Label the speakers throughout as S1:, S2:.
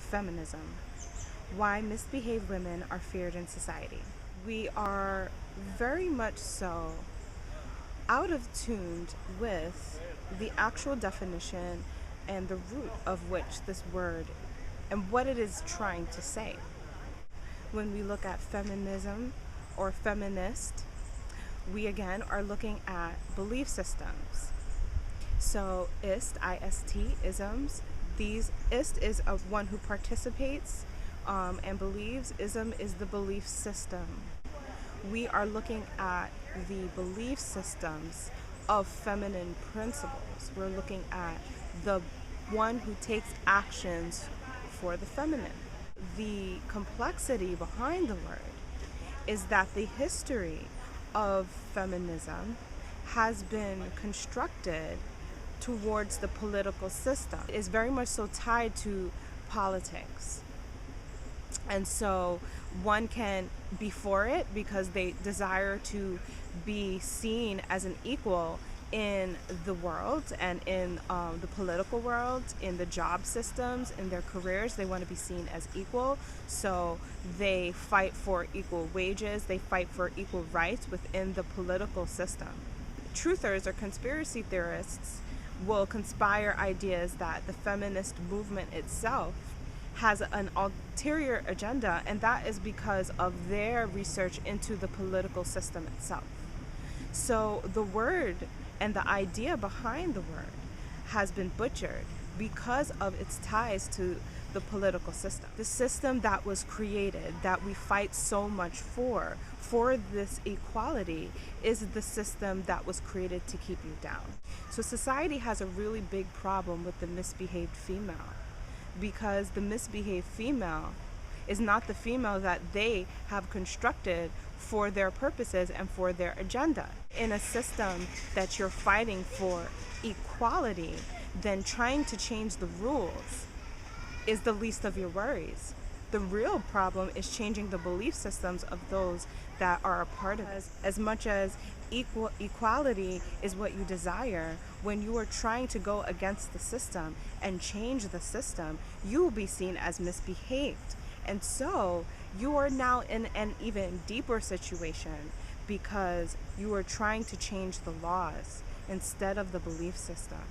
S1: Feminism: Why Misbehaved Women Are Feared in Society. We are very much so out of tuned with the actual definition and the root of which this word and what it is trying to say. When we look at feminism or feminist, we again are looking at belief systems. So ist, isms, these ist is of one who participates and believes. Ism is the belief system. We are looking at the belief systems of feminine principles. We're looking at the one who takes actions for the feminine. The complexity behind the word is that the history of feminism has been constructed towards the political system. It is very much so tied to politics. And so one can be for it because they desire to be seen as an equal in the world and in the political world, in the job systems, in their careers. They want to be seen as equal. So they fight for equal wages, they fight for equal rights within the political system. Truthers or conspiracy theorists will conspire ideas that the feminist movement itself has an ulterior agenda, and that is because of their research into the political system itself. So the word and the idea behind the word has been butchered because of its ties to the political system. The system that was created, that we fight so much for this equality, is the system that was created to keep you down. So society has a really big problem with the misbehaved female, because the misbehaved female is not the female that they have constructed for their purposes and for their agenda. In a system that you're fighting for equality, then trying to change the rules is the least of your worries. The real problem is changing the belief systems of those that are a part of it. As much as equality is what you desire, when you are trying to go against the system and change the system, you will be seen as misbehaved. And so you are now in an even deeper situation because you are trying to change the laws instead of the belief systems.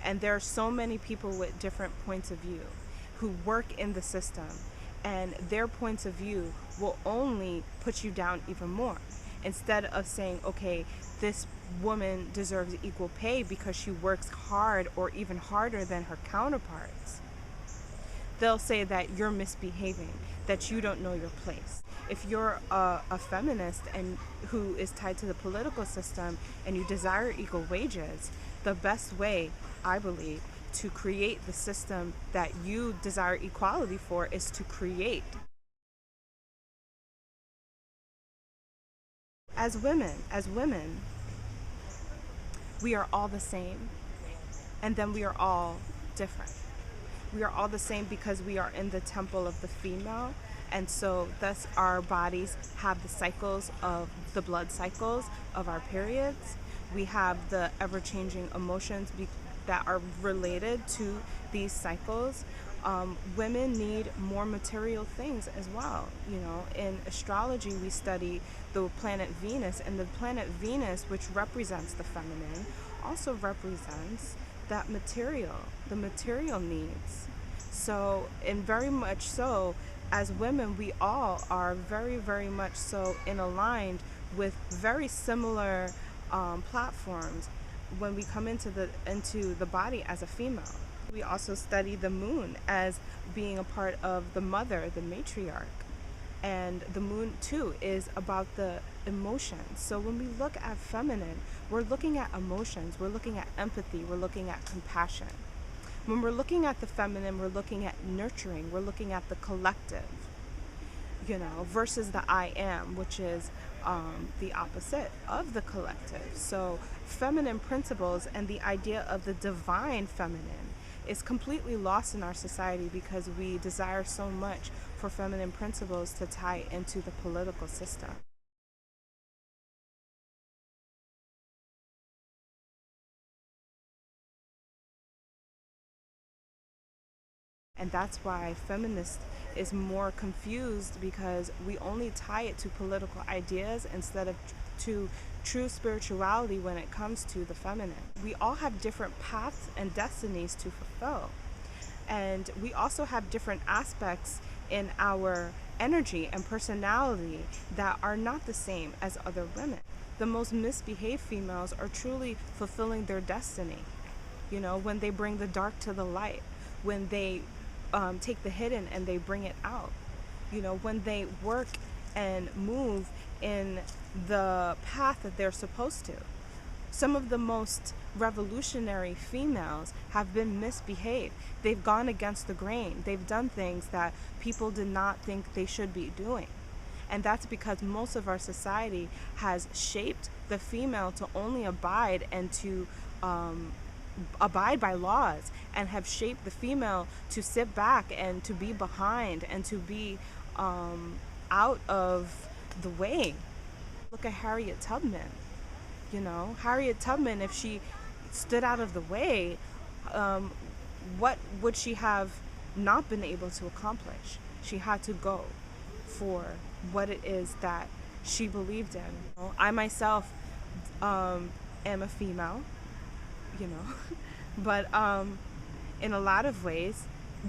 S1: And there are so many people with different points of view who work in the system, and their points of view will only put you down even more. Instead of saying, okay, this woman deserves equal pay because she works hard or even harder than her counterparts, they'll say that you're misbehaving, that you don't know your place. If you're a feminist and who is tied to the political system and you desire equal wages, the best way, I believe, to create the system that you desire equality for is to create. As women, we are all the same, and then we are all different. We are all the same because we are in the temple of the female, and so thus our bodies have the cycles of the blood cycles of our periods. We have the ever-changing emotions that are related to these cycles. Women need more material things as well. You know, in astrology, we study the planet Venus, and the planet Venus, which represents the feminine, also represents that material, the material needs. So, and very much so, as women, we all are very, very much so in aligned with very similar platforms when we come into the body as a female. We also study the moon as being a part of the mother, the matriarch. And the moon too is about the emotions. So when we look at feminine, we're looking at emotions, we're looking at empathy, we're looking at compassion. When we're looking at the feminine, we're looking at nurturing, we're looking at the collective, versus the I am, which is the opposite of the collective. So feminine principles and the idea of the divine feminine is completely lost in our society because we desire so much for feminine principles to tie into the political system. And that's why feminist is more confused, because we only tie it to political ideas instead of to true spirituality when it comes to the feminine. We all have different paths and destinies to fulfill. And we also have different aspects in our energy and personality that are not the same as other women. The most misbehaved females are truly fulfilling their destiny. You know, when they bring the dark to the light, when they take the hidden and they bring it out, you know, when they work and move in the path that they're supposed to. Some of the most revolutionary females have been misbehaved. They've gone against the grain. They've done things that people did not think they should be doing. And that's because most of our society has shaped the female to only abide and to abide by laws, and have shaped the female to sit back and to be behind and to be out of the way. Look at Harriet Tubman. You know, Harriet Tubman, if she stood out of the way, what would she have not been able to accomplish? She had to go for what it is that she believed in. You know, I myself am a female, you know, but in a lot of ways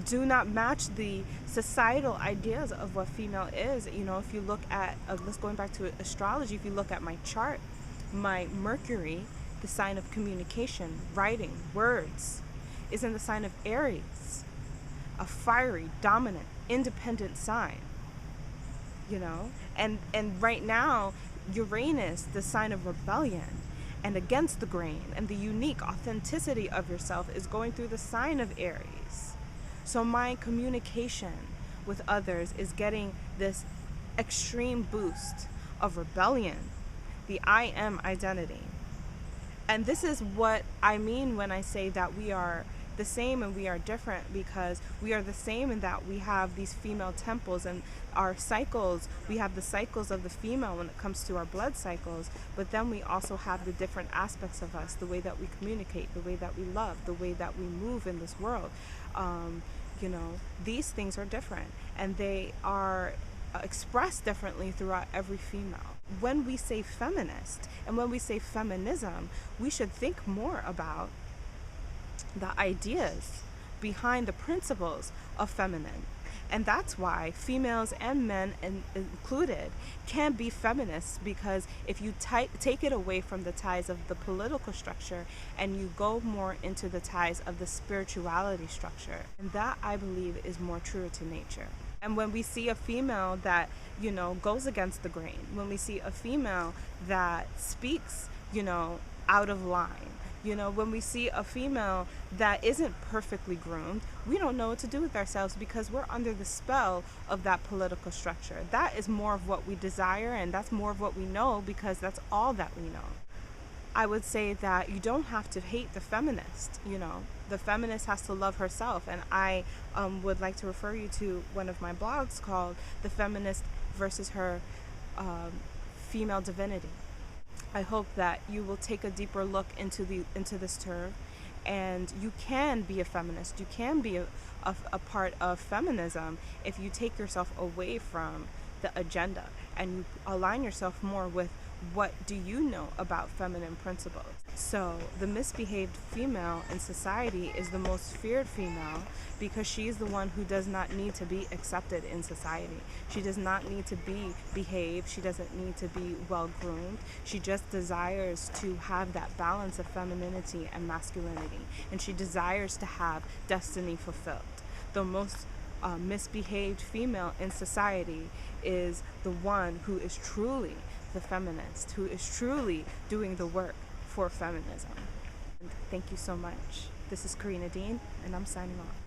S1: do not match the societal ideas of what female is. You know, if you look at, let's going back to astrology, if you look at my chart, my Mercury, the sign of communication, writing, words, is in the sign of Aries, a fiery, dominant, independent sign. You know, and right now, Uranus, the sign of rebellion and against the grain, and the unique authenticity of yourself is going through the sign of Aries. So my communication with others is getting this extreme boost of rebellion, the I am identity. And this is what I mean when I say that we are the same and we are different, because we are the same in that we have these female temples and our cycles. We have the cycles of the female when it comes to our blood cycles, but then we also have the different aspects of us, the way that we communicate, the way that we love, the way that we move in this world. You know, these things are different, and they are expressed differently throughout every female. When we say feminist and when we say feminism, we should think more about the ideas behind the principles of feminine. And that's why females and men included can be feminists, because if you take it away from the ties of the political structure and you go more into the ties of the spirituality structure, and that, I believe, is more true to nature. And when we see a female that, you know, goes against the grain, when we see a female that speaks, you know, out of line, you know, when we see a female that isn't perfectly groomed, we don't know what to do with ourselves, because we're under the spell of that political structure. That is more of what we desire, and that's more of what we know, because that's all that we know. I would say that you don't have to hate the feminist. You know, the feminist has to love herself. And I would like to refer you to one of my blogs called The Feminist versus Her Female Divinity. I hope that you will take a deeper look into this term, and you can be a feminist. You can be a part of feminism if you take yourself away from the agenda and you align yourself more with what do you know about feminine principles. So the misbehaved female in society is the most feared female, because she is the one who does not need to be accepted in society. She does not need to be behaved. She doesn't need to be well groomed. She just desires to have that balance of femininity and masculinity, and she desires to have destiny fulfilled. The most misbehaved female in society is the one who is truly the feminist, who is truly doing the work for feminism. And thank you so much. This is Karina Dean, and I'm signing off.